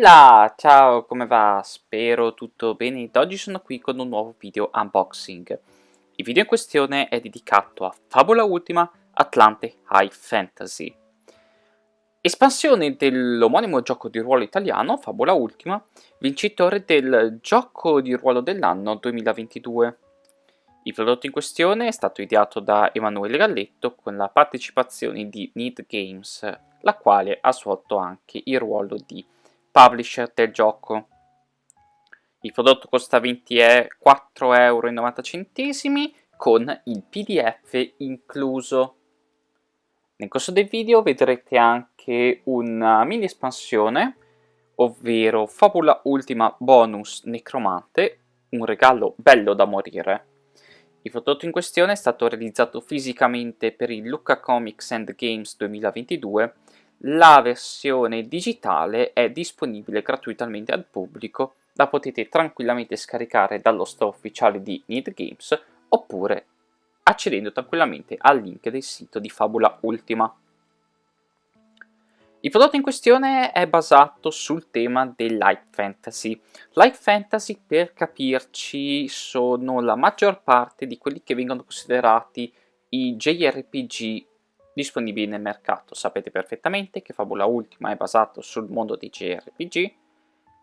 Ehi là, ciao, come va? Spero tutto bene. Oggi sono qui con un nuovo video unboxing. Il video in questione è dedicato a Favola Ultima Atlante High Fantasy. Espansione dell'omonimo gioco di ruolo italiano, Favola Ultima, vincitore del gioco di ruolo dell'anno 2022. Il prodotto in questione è stato ideato da Emanuele Galletto con la partecipazione di Need Games, la quale ha svolto anche il ruolo di publisher del gioco. Il prodotto costa 4,90 € con il PDF incluso. Nel corso del video vedrete anche una mini espansione, ovvero Favola Ultima Bonus Necromante, un regalo bello da morire. Il prodotto in questione è stato realizzato fisicamente per il Lucca Comics and Games 2022. La versione digitale è disponibile gratuitamente al pubblico, la potete tranquillamente scaricare dallo store ufficiale di Need Games oppure accedendo tranquillamente al link del sito di Favola Ultima. Il prodotto in questione è basato sul tema del light fantasy. Light fantasy, per capirci, sono la maggior parte di quelli che vengono considerati i JRPG disponibili nel mercato. Sapete perfettamente che Favola Ultima è basato sul mondo dei JRPG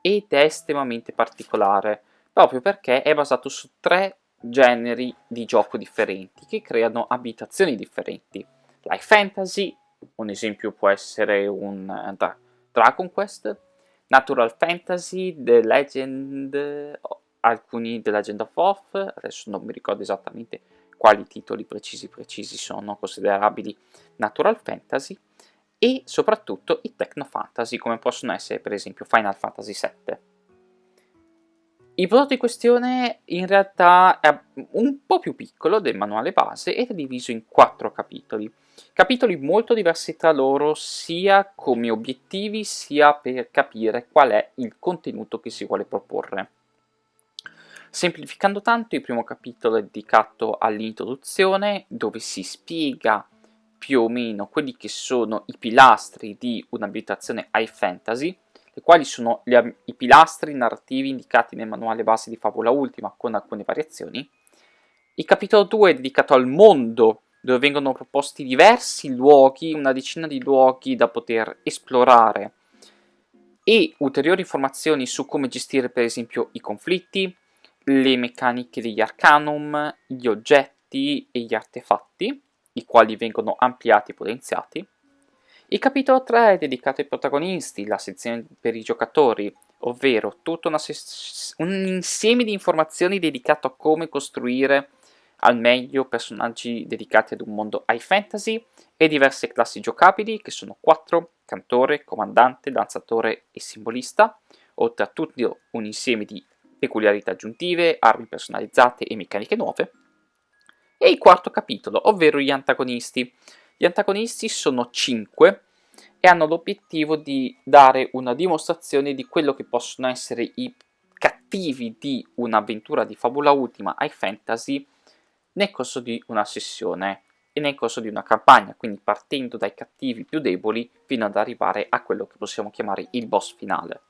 ed è estremamente particolare, proprio perché è basato su tre generi di gioco differenti che creano abitazioni differenti. Light fantasy, un esempio può essere un Dragon Quest, Natural Fantasy, The Legend, alcuni The Legend of Oath, adesso non mi ricordo esattamente quali titoli precisi sono considerabili Natural Fantasy, e soprattutto i Techno Fantasy, come possono essere per esempio Final Fantasy VII. Il prodotto in questione in realtà è un po' più piccolo del manuale base ed è diviso in 4 capitoli molto diversi tra loro sia come obiettivi sia per capire qual è il contenuto che si vuole proporre. Semplificando tanto, il primo capitolo è dedicato all'introduzione, dove si spiega più o meno quelli che sono i pilastri di un'ambientazione high fantasy, le quali sono i pilastri narrativi indicati nel manuale base di Favola Ultima con alcune variazioni. Il capitolo 2 è dedicato al mondo, dove vengono proposti diversi luoghi, una decina di luoghi da poter esplorare, e ulteriori informazioni su come gestire per esempio i conflitti, le meccaniche degli Arcanum, gli oggetti e gli artefatti, i quali vengono ampliati e potenziati. Il capitolo 3 è dedicato ai protagonisti, la sezione per i giocatori, ovvero tutto un insieme di informazioni dedicato a come costruire al meglio personaggi dedicati ad un mondo high fantasy e diverse classi giocabili, che sono 4: cantore, comandante, danzatore e simbolista, oltre a tutto un insieme di peculiarità aggiuntive, armi personalizzate e meccaniche nuove. E il quarto capitolo, ovvero gli antagonisti. Gli antagonisti sono 5 e hanno l'obiettivo di dare una dimostrazione di quello che possono essere i cattivi di un'avventura di Favola Ultima High Fantasy nel corso di una sessione e nel corso di una campagna, quindi partendo dai cattivi più deboli fino ad arrivare a quello che possiamo chiamare il boss finale.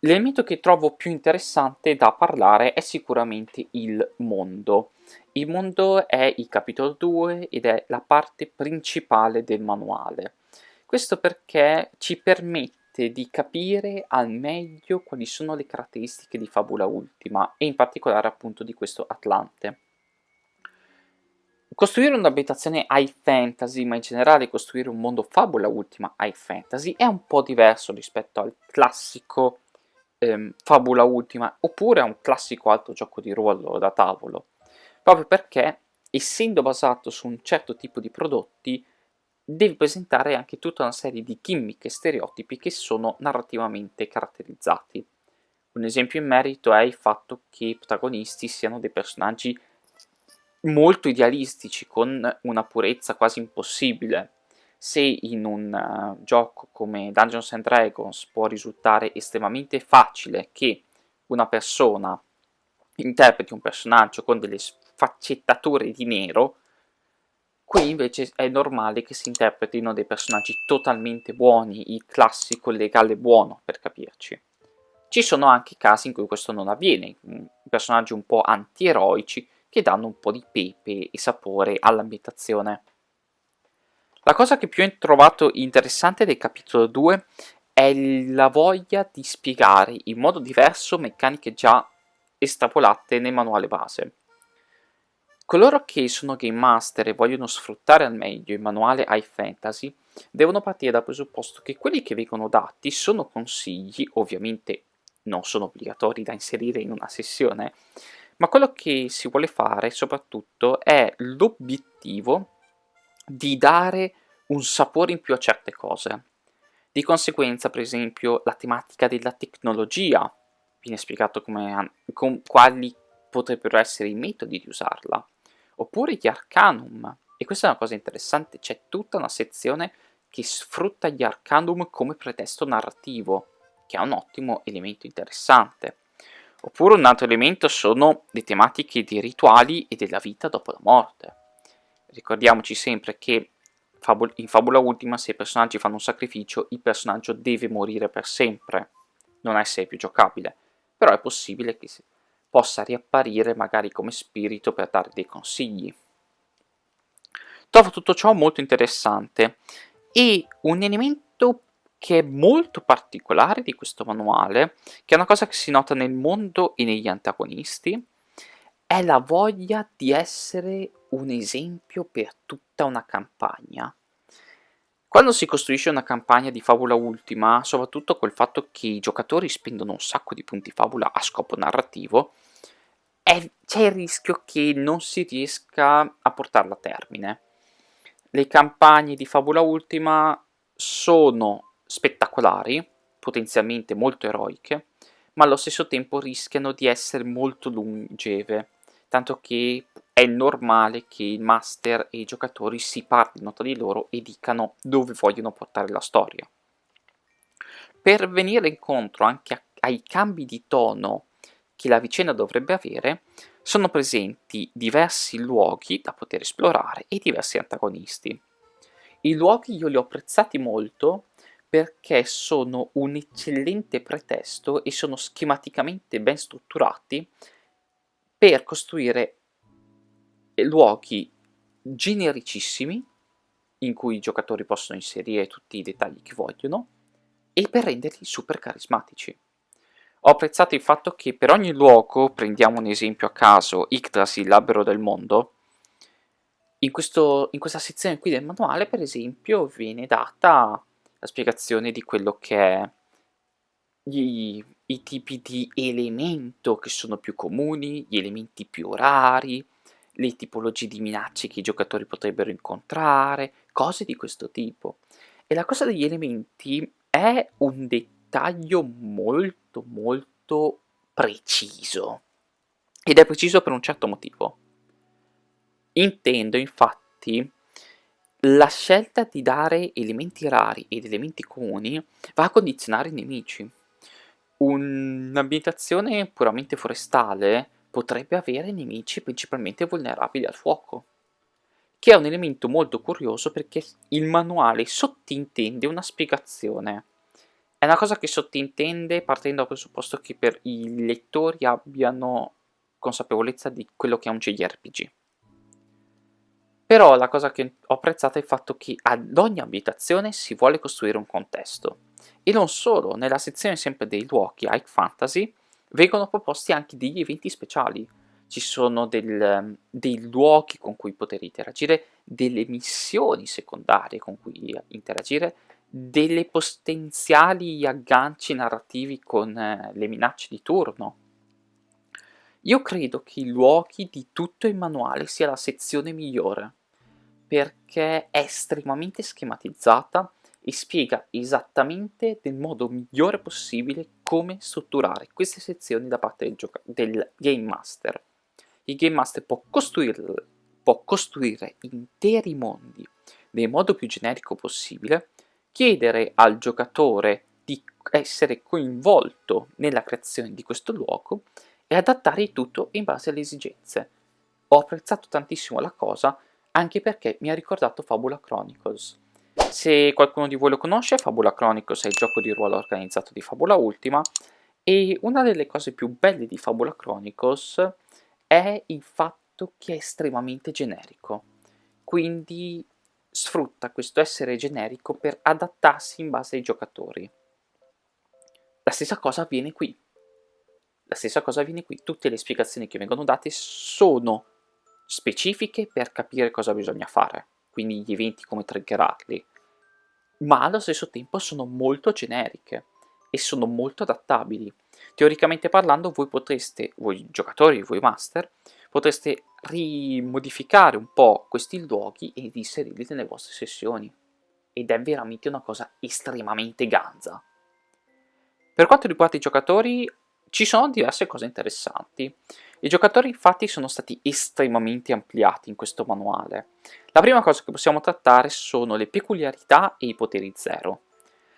L'elemento che trovo più interessante da parlare è sicuramente il mondo. Il mondo è il capitolo 2 ed è la parte principale del manuale. Questo perché ci permette di capire al meglio quali sono le caratteristiche di Favola Ultima e in particolare appunto di questo Atlante. Costruire un'abitazione high fantasy, ma in generale costruire un mondo Favola Ultima high fantasy, è un po' diverso rispetto al classico Favola Ultima, oppure a un classico altro gioco di ruolo da tavolo, proprio perché, essendo basato su un certo tipo di prodotti, deve presentare anche tutta una serie di gimmick e stereotipi che sono narrativamente caratterizzati. Un esempio in merito è il fatto che i protagonisti siano dei personaggi molto idealistici, con una purezza quasi impossibile. Se in un gioco come Dungeons and Dragons può risultare estremamente facile che una persona interpreti un personaggio con delle sfaccettature di nero, Qui invece è normale che si interpretino dei personaggi totalmente buoni, il classico legale buono, per capirci. Ci sono anche casi in cui questo non avviene, personaggi un po' antieroici che danno un po' di pepe e sapore all'ambientazione. La cosa che più ho trovato interessante del capitolo 2 è la voglia di spiegare in modo diverso meccaniche già estrapolate nel manuale base. Coloro che sono game master e vogliono sfruttare al meglio il manuale High Fantasy devono partire dal presupposto che quelli che vengono dati sono consigli, ovviamente non sono obbligatori da inserire in una sessione, ma quello che si vuole fare soprattutto è l'obiettivo di dare un sapore in più a certe cose. Di conseguenza, per esempio, la tematica della tecnologia viene spiegato con quali potrebbero essere i metodi di usarla, oppure gli arcanum. E questa è una cosa interessante, c'è tutta una sezione che sfrutta gli arcanum come pretesto narrativo, che è un ottimo elemento interessante. Oppure un altro elemento sono le tematiche dei rituali e della vita dopo la morte. Ricordiamoci sempre che in Fabula Ultima, se i personaggi fanno un sacrificio, il personaggio deve morire per sempre, non essere più giocabile, però è possibile che possa riapparire magari come spirito per dare dei consigli. Trovo tutto ciò molto interessante e un elemento che è molto particolare di questo manuale, che è una cosa che si nota nel mondo e negli antagonisti, è la voglia di essere un esempio per tutta una campagna. Quando si costruisce una campagna di Fabula Ultima, soprattutto col fatto che i giocatori spendono un sacco di punti fabula a scopo narrativo, c'è il rischio che non si riesca a portarla a termine. Le campagne di Fabula Ultima sono spettacolari, potenzialmente molto eroiche, ma allo stesso tempo rischiano di essere molto longeve, tanto che è normale che il master e i giocatori si parlino tra di loro e dicano dove vogliono portare la storia. Per venire incontro anche ai cambi di tono che la vicenda dovrebbe avere, sono presenti diversi luoghi da poter esplorare e diversi antagonisti. I luoghi io li ho apprezzati molto perché sono un eccellente pretesto e sono schematicamente ben strutturati per costruire luoghi genericissimi in cui i giocatori possono inserire tutti i dettagli che vogliono e per renderli super carismatici. Ho apprezzato il fatto che per ogni luogo, prendiamo un esempio a caso, Yggdrasil, l'albero del mondo, in questa sezione qui del manuale, per esempio, viene data la spiegazione di quello che è i tipi di elemento che sono più comuni, gli elementi più rari, le tipologie di minacce che i giocatori potrebbero incontrare, cose di questo tipo. E la cosa degli elementi è un dettaglio molto molto preciso. Ed è preciso per un certo motivo. Intendo infatti la scelta di dare elementi rari ed elementi comuni va a condizionare i nemici. Un'ambientazione puramente forestale potrebbe avere nemici principalmente vulnerabili al fuoco, che è un elemento molto curioso perché il manuale sottintende una spiegazione. È una cosa che sottintende partendo dal presupposto che per i lettori abbiano consapevolezza di quello che è un JRPG. Però la cosa che ho apprezzato è il fatto che ad ogni ambientazione si vuole costruire un contesto. E non solo, nella sezione sempre dei luoghi High Fantasy vengono proposti anche degli eventi speciali. Ci sono dei luoghi con cui poter interagire, delle missioni secondarie con cui interagire, delle potenziali agganci narrativi con le minacce di turno. Io credo che i luoghi di tutto il manuale sia la sezione migliore, perché è estremamente schematizzata e spiega esattamente nel modo migliore possibile come strutturare queste sezioni da parte del Game Master. Il Game Master può costruire interi mondi nel modo più generico possibile, chiedere al giocatore di essere coinvolto nella creazione di questo luogo e adattare il tutto in base alle esigenze. Ho apprezzato tantissimo la cosa, anche perché mi ha ricordato Fabula Chronicles. Se qualcuno di voi lo conosce, Fabula Chronicles è il gioco di ruolo organizzato di Fabula Ultima, e una delle cose più belle di Fabula Chronicles è il fatto che è estremamente generico, quindi sfrutta questo essere generico per adattarsi in base ai giocatori. La stessa cosa avviene qui. Tutte le spiegazioni che vengono date sono specifiche per capire cosa bisogna fare, quindi gli eventi come triggerarli, ma allo stesso tempo sono molto generiche e sono molto adattabili. Teoricamente parlando, voi giocatori, voi master, potreste rimodificare un po' questi luoghi e inserirli nelle vostre sessioni, ed è veramente una cosa estremamente ganza. Per quanto riguarda i giocatori, ci sono diverse cose interessanti. I giocatori infatti sono stati estremamente ampliati in questo manuale. La prima cosa che possiamo trattare sono le peculiarità e i poteri zero.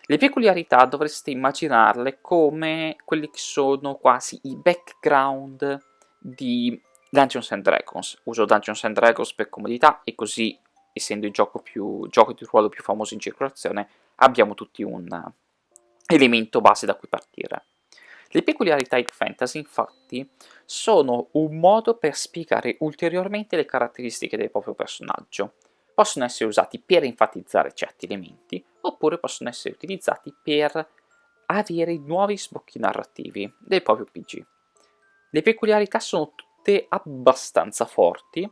Le peculiarità dovreste immaginarle come quelli che sono quasi i background di Dungeons and Dragons. Uso Dungeons and Dragons per comodità e così, essendo il gioco di ruolo più famoso in circolazione, abbiamo tutti un elemento base da cui partire. Le peculiarità in fantasy, infatti, sono un modo per spiegare ulteriormente le caratteristiche del proprio personaggio. Possono essere usati per enfatizzare certi elementi, oppure possono essere utilizzati per avere nuovi sbocchi narrativi del proprio PG. Le peculiarità sono tutte abbastanza forti,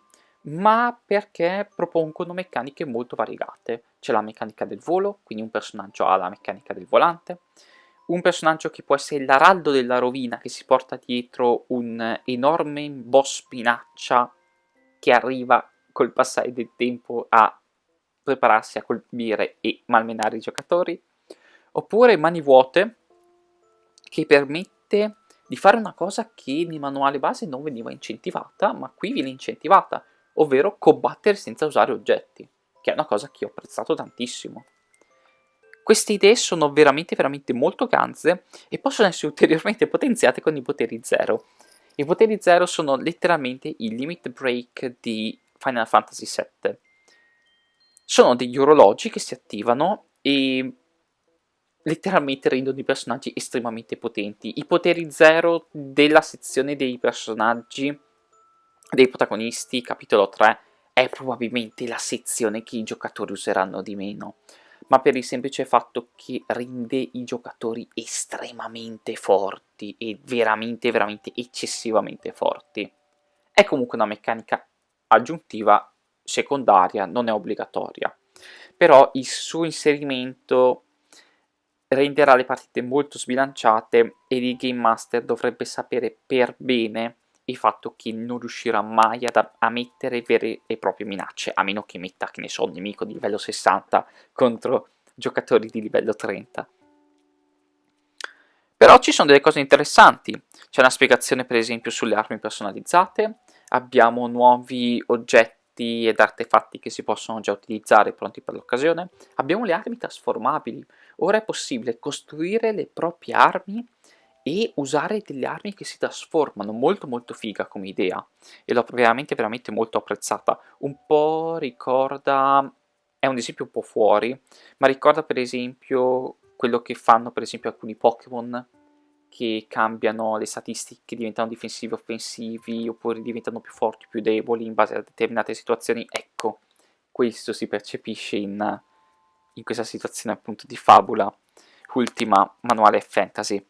ma perché propongono meccaniche molto variegate. C'è la meccanica del volo, quindi un personaggio ha la meccanica del volante, un personaggio che può essere l'araldo della rovina, che si porta dietro un enorme boss minaccia che arriva col passare del tempo a prepararsi a colpire e malmenare i giocatori, oppure mani vuote, che permette di fare una cosa che nel manuale base non veniva incentivata, ma qui viene incentivata, ovvero combattere senza usare oggetti, che è una cosa che ho apprezzato tantissimo. Queste idee sono veramente molto ganze e possono essere ulteriormente potenziate con i poteri zero. I poteri zero sono letteralmente il limit break di Final Fantasy VII. Sono degli orologi che si attivano e letteralmente rendono i personaggi estremamente potenti. I poteri zero della sezione dei personaggi, dei protagonisti, capitolo 3, è probabilmente la sezione che i giocatori useranno di meno, ma per il semplice fatto che rende i giocatori estremamente forti e veramente eccessivamente forti. È comunque una meccanica aggiuntiva, secondaria, non è obbligatoria, però il suo inserimento renderà le partite molto sbilanciate ed il Game Master dovrebbe sapere per bene il fatto che non riuscirà mai a mettere vere e proprie minacce, a meno che metta, che ne so, un nemico di livello 60 contro giocatori di livello 30. Però ci sono delle cose interessanti, c'è una spiegazione per esempio sulle armi personalizzate, abbiamo nuovi oggetti ed artefatti che si possono già utilizzare pronti per l'occasione, abbiamo le armi trasformabili, ora è possibile costruire le proprie armi e usare delle armi che si trasformano, molto figa come idea, e l'ho veramente molto apprezzata. Un po' ricorda, è un esempio un po' fuori, ma ricorda per esempio quello che fanno per esempio alcuni Pokémon, che cambiano le statistiche, diventano difensivi o offensivi, oppure diventano più forti o più deboli in base a determinate situazioni. Ecco, questo si percepisce in questa situazione appunto di Fabula Ultima manuale fantasy.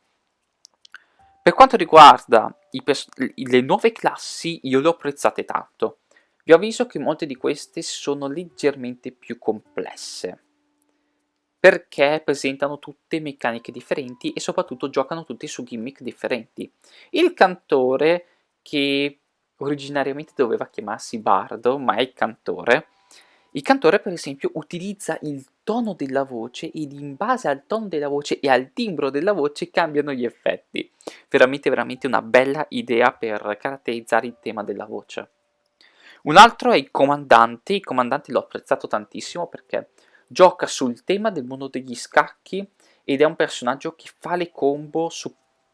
Per quanto riguarda le nuove classi, io le ho apprezzate tanto. Vi avviso che molte di queste sono leggermente più complesse, perché presentano tutte meccaniche differenti e soprattutto giocano tutti su gimmick differenti. Il cantore, che originariamente doveva chiamarsi Bardo, ma è il cantore per esempio utilizza il tono della voce ed in base al tono della voce e al timbro della voce cambiano gli effetti. Veramente una bella idea per caratterizzare il tema della voce. Un altro è il comandante l'ho apprezzato tantissimo perché gioca sul tema del mondo degli scacchi ed è un personaggio che fa le combo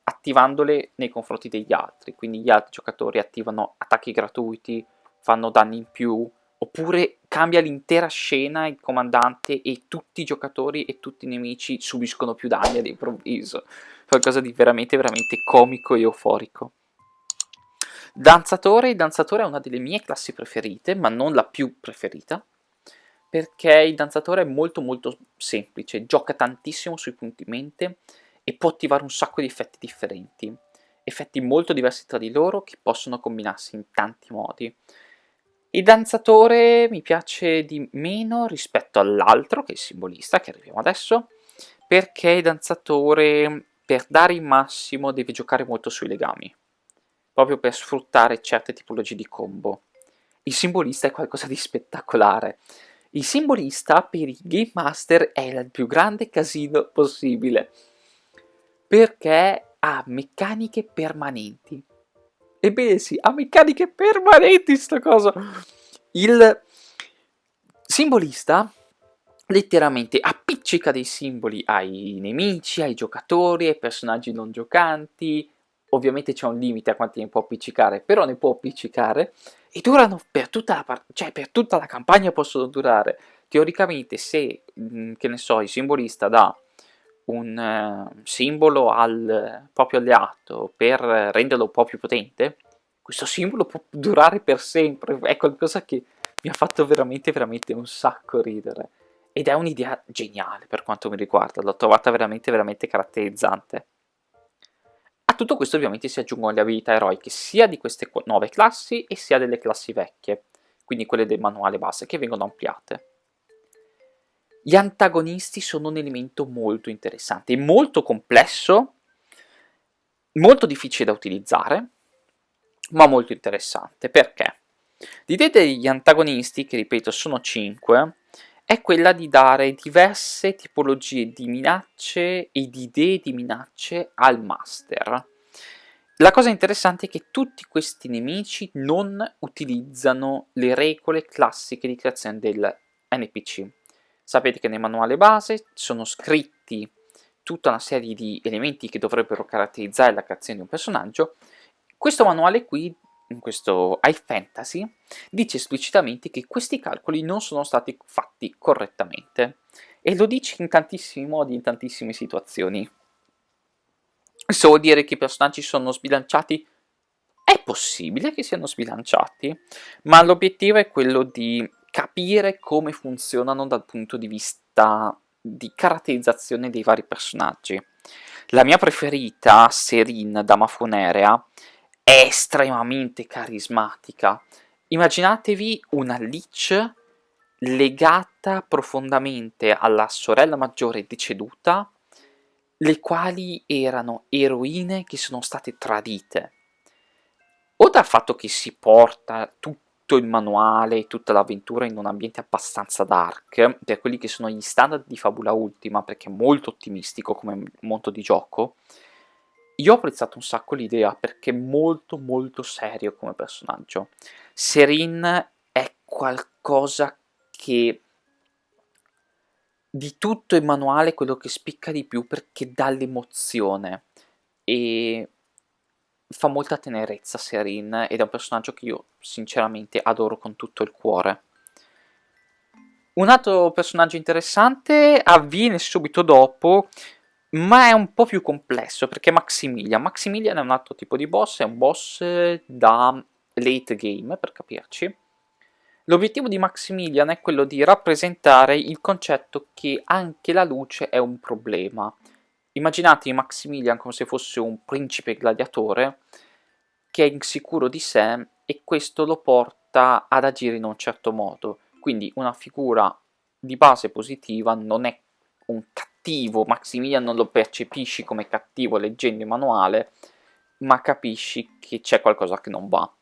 attivandole nei confronti degli altri, quindi gli altri giocatori attivano attacchi gratuiti, fanno danni in più, Oppure cambia l'intera scena il comandante e tutti i giocatori e tutti i nemici subiscono più danni all'improvviso. Qualcosa di veramente, veramente comico e euforico. Danzatore, il danzatore è una delle mie classi preferite, ma non la più preferita, perché il danzatore è molto molto semplice, gioca tantissimo sui punti mente e può attivare un sacco di effetti differenti, effetti molto diversi tra di loro che possono combinarsi in tanti modi. Il danzatore mi piace di meno rispetto all'altro, che è il simbolista, che arriviamo adesso, perché il danzatore, per dare il massimo, deve giocare molto sui legami, proprio per sfruttare certe tipologie di combo. Il simbolista è qualcosa di spettacolare. Il simbolista per i Game Master è il più grande casino possibile, perché ha meccaniche permanenti. Ebbene sì, ha meccaniche permanenti sta cosa. Il simbolista letteralmente appiccica dei simboli ai nemici, ai giocatori, ai personaggi non giocanti. Ovviamente c'è un limite a quanti ne può appiccicare, però ne può appiccicare e durano per tutta cioè per tutta la campagna possono durare. Teoricamente se, che ne so, il simbolista dà un simbolo al proprio alleato per renderlo un po' più potente, questo simbolo può durare per sempre. È qualcosa che mi ha fatto veramente, veramente un sacco ridere. Ed è un'idea geniale per quanto mi riguarda, l'ho trovata veramente, veramente caratterizzante. A tutto questo ovviamente si aggiungono le abilità eroiche sia di queste nuove classi e sia delle classi vecchie, quindi quelle del manuale base, che vengono ampliate. Gli antagonisti sono un elemento molto interessante, molto complesso, molto difficile da utilizzare, ma molto interessante. Perché? L'idea degli antagonisti, che ripeto sono 5, è quella di dare diverse tipologie di minacce e di idee di minacce al master. La cosa interessante è che tutti questi nemici non utilizzano le regole classiche di creazione del NPC. Sapete che nel manuale base sono scritti tutta una serie di elementi che dovrebbero caratterizzare la creazione di un personaggio. Questo manuale qui, in questo High Fantasy, dice esplicitamente che questi calcoli non sono stati fatti correttamente e lo dice in tantissimi modi, in tantissime situazioni. Questo vuol dire che i personaggi sono sbilanciati? È possibile che siano sbilanciati, ma l'obiettivo è quello di capire come funzionano dal punto di vista di caratterizzazione dei vari personaggi. La mia preferita, Serene, Dama Funerea, è estremamente carismatica. Immaginatevi una Lich legata profondamente alla sorella maggiore deceduta, le quali erano eroine che sono state tradite. O dal fatto che si porta tutto il manuale, tutta l'avventura in un ambiente abbastanza dark, per quelli che sono gli standard di Fabula Ultima, perché è molto ottimistico come mondo di gioco, io ho apprezzato un sacco l'idea perché è molto molto serio come personaggio. Serene è qualcosa che di tutto il manuale è quello che spicca di più perché dà l'emozione e fa molta tenerezza Serene ed è un personaggio che io sinceramente adoro con tutto il cuore. Un altro personaggio interessante avviene subito dopo, ma è un po' più complesso perché è Maximilian. Maximilian è un altro tipo di boss, è un boss da late game per capirci. L'obiettivo di Maximilian è quello di rappresentare il concetto che anche la luce è un problema. Immaginate Maximilian come se fosse un principe gladiatore che è insicuro di sé e questo lo porta ad agire in un certo modo. Quindi una figura di base positiva non è un cattivo, Maximilian non lo percepisci come cattivo leggendo il manuale, ma capisci che c'è qualcosa che non va.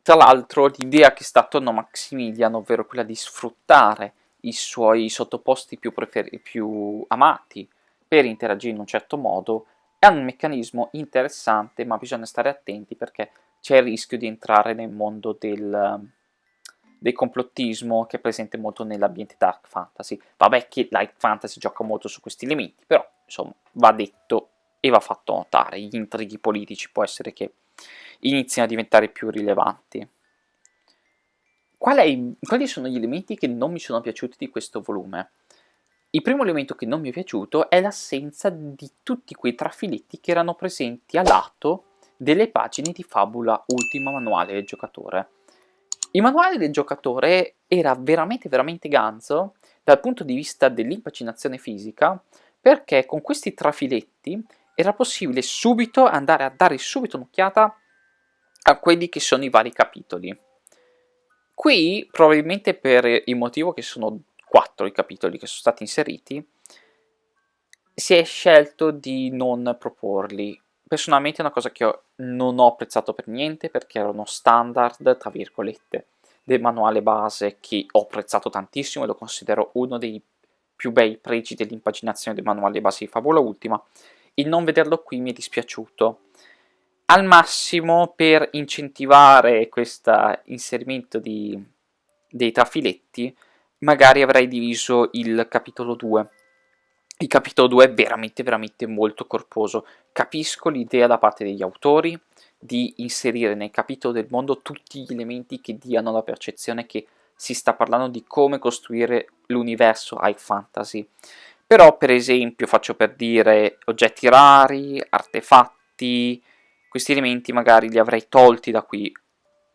Tra l'altro l'idea che sta attorno a Maximilian, ovvero quella di sfruttare i suoi sottoposti più amati per interagire in un certo modo, è un meccanismo interessante, ma bisogna stare attenti perché c'è il rischio di entrare nel mondo del complottismo che è presente molto nell'ambiente dark fantasy. Vabbè che light fantasy gioca molto su questi elementi, però insomma va detto e va fatto notare. Gli intrighi politici può essere che iniziano a diventare più rilevanti. quali sono gli elementi che non mi sono piaciuti di questo volume? Il primo elemento che non mi è piaciuto è l'assenza di tutti quei trafiletti che erano presenti a lato delle pagine di Fabula Ultima manuale del giocatore. Il manuale del giocatore era veramente veramente ganzo dal punto di vista dell'impaginazione fisica, perché con questi trafiletti era possibile subito andare a dare subito un'occhiata a quelli che sono i vari capitoli. Qui, probabilmente per il motivo che sono 4 i capitoli che sono stati inseriti, si è scelto di non proporli. Personalmente è una cosa che non ho apprezzato per niente, perché erano standard, tra virgolette, del manuale base, che ho apprezzato tantissimo e lo considero uno dei più bei pregi dell'impaginazione del manuale base di Fabula Ultima. Il non vederlo qui mi è dispiaciuto. Al massimo, per incentivare questo inserimento dei trafiletti, magari avrei diviso il capitolo 2. Il capitolo 2 è veramente veramente molto corposo. Capisco l'idea da parte degli autori di inserire nel capitolo del mondo tutti gli elementi che diano la percezione che si sta parlando di come costruire l'universo high fantasy. Però, per esempio, faccio per dire, oggetti rari, artefatti, questi elementi magari li avrei tolti da qui.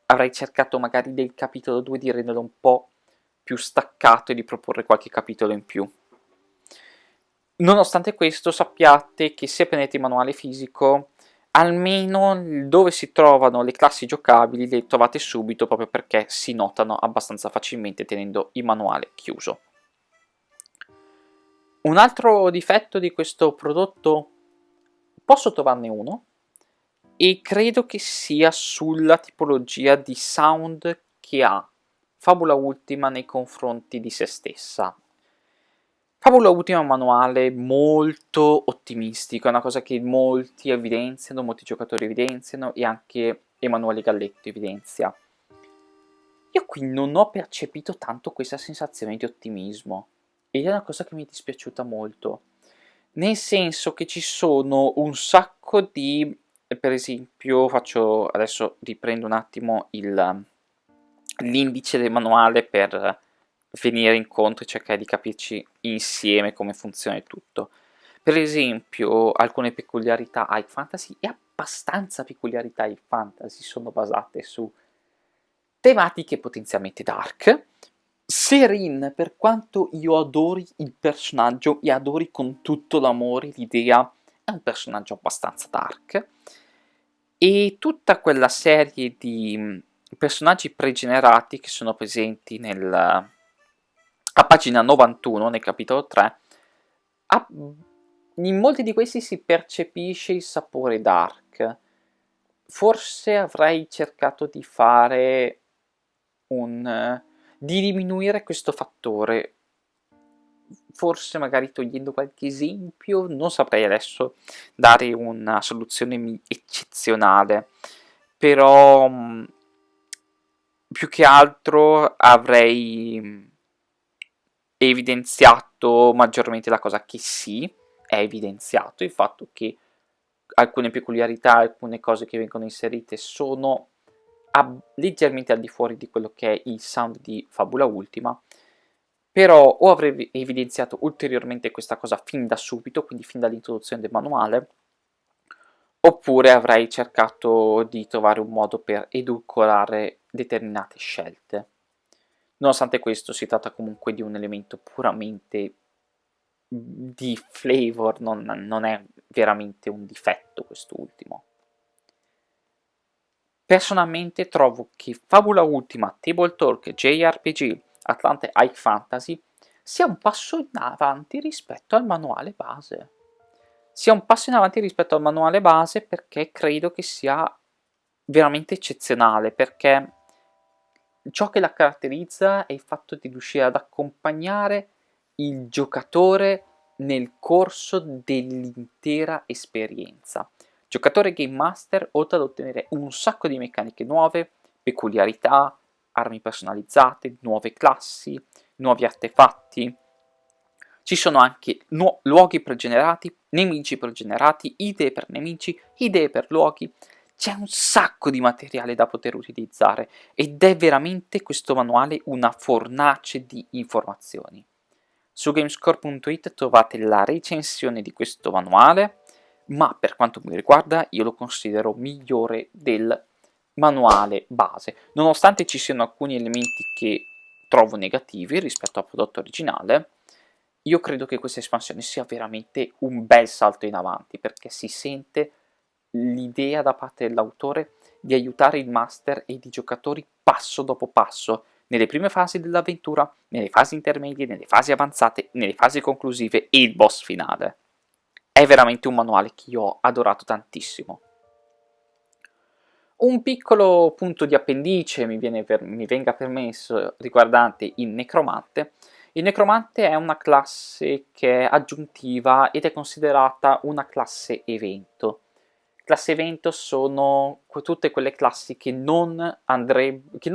Avrei cercato magari del capitolo 2 di renderlo un po' più staccato e di proporre qualche capitolo in più. Nonostante questo, sappiate che se prendete il manuale fisico, almeno dove si trovano le classi giocabili le trovate subito, proprio perché si notano abbastanza facilmente tenendo il manuale chiuso. Un altro difetto di questo prodotto, posso trovarne uno, e credo che sia sulla tipologia di sound che ha Fabula Ultima nei confronti di se stessa. Fabula Ultima è un manuale molto ottimistico, è una cosa che molti evidenziano, molti giocatori evidenziano, e anche Emanuele Galletto evidenzia. Io qui non ho percepito tanto questa sensazione di ottimismo, ed è una cosa che mi è dispiaciuta molto, nel senso che ci sono un sacco di, per esempio, adesso riprendo un attimo l'indice del manuale per venire incontro e cercare di capirci insieme come funziona il tutto. Per esempio, alcune peculiarità high fantasy e abbastanza peculiarità high fantasy sono basate su tematiche potenzialmente dark. Serin, per quanto io adori il personaggio e adori con tutto l'amore l'idea, è un personaggio abbastanza dark. E tutta quella serie di personaggi pregenerati che sono presenti a pagina 91 nel capitolo 3, in molti di questi si percepisce il sapore dark. Forse avrei cercato di fare di diminuire questo fattore, forse magari togliendo qualche esempio. Non saprei adesso dare una soluzione eccezionale, però più che altro avrei evidenziato maggiormente la cosa che sì, è evidenziato il fatto che alcune peculiarità, alcune cose che vengono inserite sono leggermente al di fuori di quello che è il sound di Fabula Ultima, però o avrei evidenziato ulteriormente questa cosa fin da subito, quindi fin dall'introduzione del manuale, oppure avrei cercato di trovare un modo per edulcorare determinate scelte. Nonostante questo, si tratta comunque di un elemento puramente di flavor, non è veramente un difetto quest'ultimo. Personalmente trovo che Fabula Ultima, Table Talk, JRPG, Atlante High Fantasy sia un passo in avanti rispetto al manuale base. Sia un passo in avanti rispetto al manuale base perché credo che sia veramente eccezionale, perché ciò che la caratterizza è il fatto di riuscire ad accompagnare il giocatore nel corso dell'intera esperienza. Giocatore Game Master, oltre ad ottenere un sacco di meccaniche nuove, peculiarità, armi personalizzate, nuove classi, nuovi artefatti, ci sono anche luoghi pregenerati, nemici pregenerati, idee per nemici, idee per luoghi. c'è un sacco di materiale da poter utilizzare ed è veramente questo manuale una fornace di informazioni. Su Gamescore.it trovate la recensione di questo manuale, ma per quanto mi riguarda io lo considero migliore del manuale base, nonostante ci siano alcuni elementi che trovo negativi rispetto al prodotto originale. Io credo che questa espansione sia veramente un bel salto in avanti, perché si sente l'idea da parte dell'autore di aiutare il master e i giocatori passo dopo passo, nelle prime fasi dell'avventura, nelle fasi intermedie, nelle fasi avanzate, nelle fasi conclusive e il boss finale. È veramente un manuale che io ho adorato tantissimo. Un piccolo punto di appendice mi venga permesso riguardante il Necromante. Il Necromante è una classe che è aggiuntiva ed è considerata una classe evento. Classe evento sono tutte quelle classi che non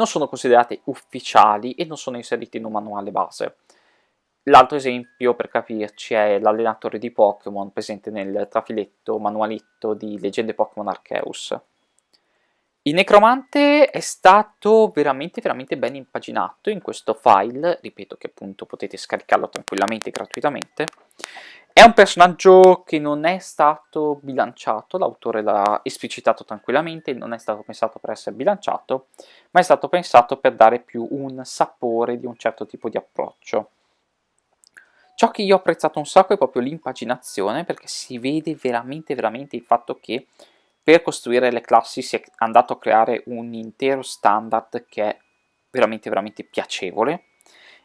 sono considerate ufficiali e non sono inserite in un manuale base. L'altro esempio, per capirci, è l'allenatore di Pokémon presente nel trafiletto manualetto di Leggende Pokémon Arceus. Il Necromante è stato veramente ben impaginato in questo file, ripeto che appunto potete scaricarlo tranquillamente gratuitamente. È un personaggio che non è stato bilanciato, l'autore l'ha esplicitato tranquillamente, non è stato pensato per essere bilanciato, ma è stato pensato per dare più un sapore di un certo tipo di approccio. Ciò che io ho apprezzato un sacco è proprio l'impaginazione, perché si vede veramente il fatto che per costruire le classi si è andato a creare un intero standard che è veramente piacevole,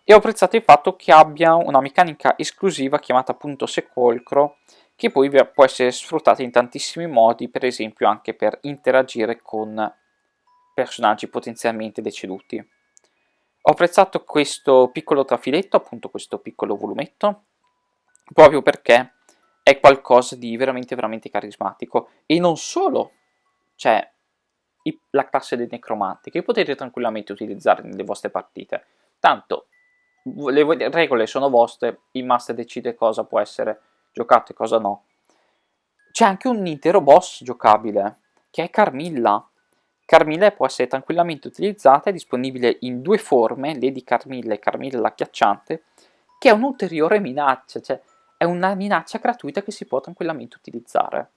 e ho apprezzato il fatto che abbia una meccanica esclusiva chiamata appunto Sepolcro, che poi può essere sfruttata in tantissimi modi, per esempio anche per interagire con personaggi potenzialmente deceduti. Ho apprezzato questo piccolo trafiletto, appunto questo piccolo volumetto, proprio perché è qualcosa di veramente carismatico. E non solo c'è la classe dei necromanti, che potete tranquillamente utilizzare nelle vostre partite. Tanto le regole sono vostre, il master decide cosa può essere giocato e cosa no. C'è anche un intero boss giocabile, che è Carmilla. Carmilla può essere tranquillamente utilizzata, è disponibile in due forme, Lady Carmilla e Carmilla l'acchiacciante, che è un'ulteriore minaccia, cioè è una minaccia gratuita che si può tranquillamente utilizzare.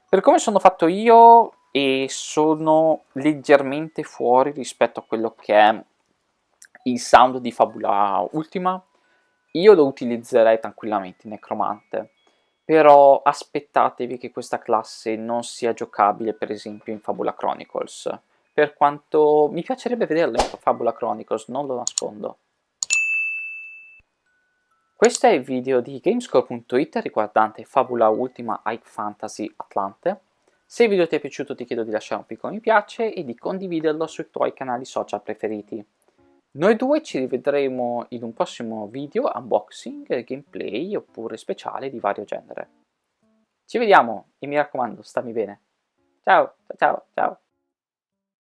Per come sono fatto io, e sono leggermente fuori rispetto a quello che è il sound di Fabula Ultima, io lo utilizzerei tranquillamente in Necromante, però aspettatevi che questa classe non sia giocabile per esempio in Fabula Chronicles, per quanto mi piacerebbe vederlo in Fabula Chronicles, non lo nascondo. Questo è il video di Gamescore.it riguardante Fabula Ultima High Fantasy Atlante. Se il video ti è piaciuto ti chiedo di lasciare un piccolo mi piace e di condividerlo sui tuoi canali social preferiti. Noi due ci rivedremo in un prossimo video unboxing, gameplay oppure speciale di vario genere. Ci vediamo e mi raccomando, stammi bene. Ciao, ciao, ciao.